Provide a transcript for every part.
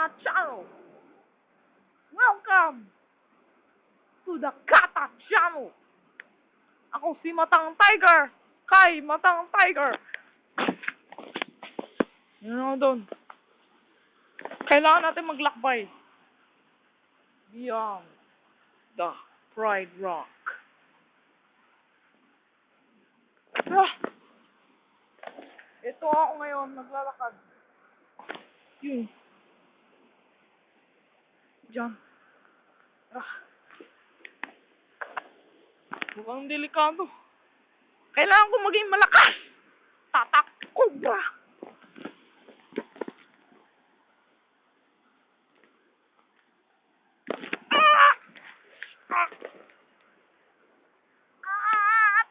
Kata Channel. Welcome to the Kata Channel. Ako si Matang Tiger. Kay Matang Tiger. Ano doon? Kailangan natin maglakbay. Beyond the Pride Rock. Ito ako ngayon, naglalakad. Yun. Diyan. Mukhang delikado. Kailangan ko maging malakas. Tatakbo ba?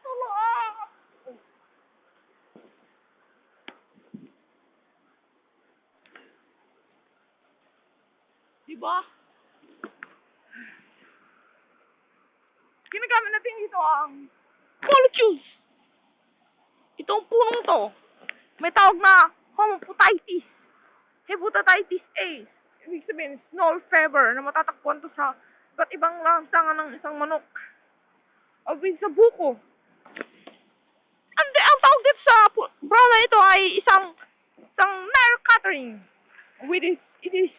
Tulong! Diba? Ginagamit natin dito ang molecules. Itong punong to, may tawag na hemoptysis. Hepatitis A. Ibig sabihin, snow fever na matatakbuhan to sa iba't ibang lansangan ng isang manok. O sa buko. Ang tawag dito sa brown na ito ay isang Nile catering. It is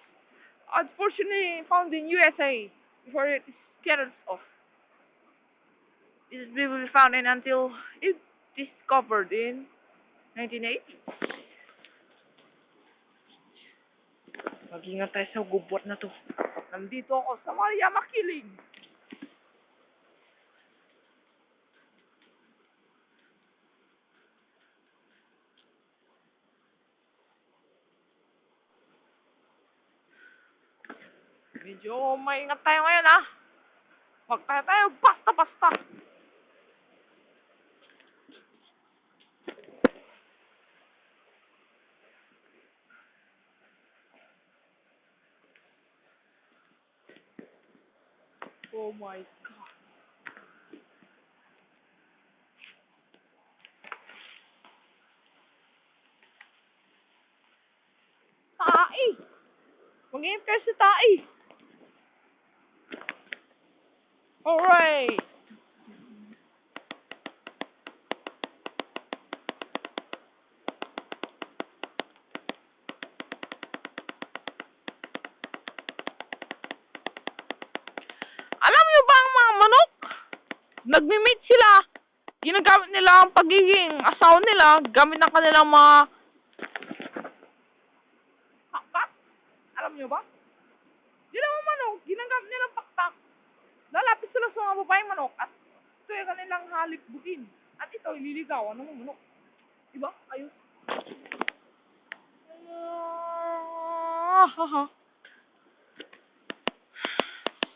unfortunately found in USA before it is carried off. It will be found in until it discovered in 1980. Mag-ingat tayo sa gubot na to. Nandito ako sa Maria Makiling. Medyo maingat tayo ngayon, ha? Huwag tayo basta-basta. Oh my God. Tai! Mag-ingat kayo sa tai. Alright. Alam niyo ba ang mga manok? Nagmi-meet sila. Ginagamit nila ang pagiging asawa nila gamit ng kanilang mga pakpak. Alam niyo ba? Yun ang mga manok, ginagamit nilang pakpak. Lalapit sila sa mga babaeng manok at ito yung kanilang halip-bukin. At ito, ililigawan ng mga manok. Diba? Ayos.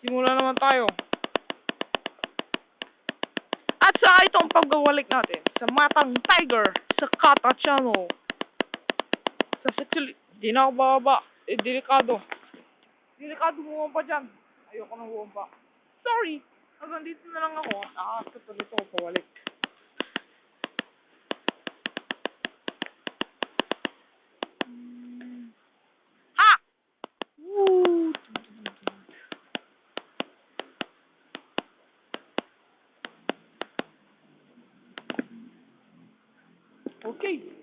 Simula naman tayo. At sa itong pagbabalik natin sa Matang Tiger sa Kata Channel. Sa sexually, di na ako bababa. Delikado. Delikado mo pa dyan. Ayoko nang bumaba. Sorry. Hanggang dito na lang ako. Nakakatuloy ito ako pabalik. Ha! Woo! Okay.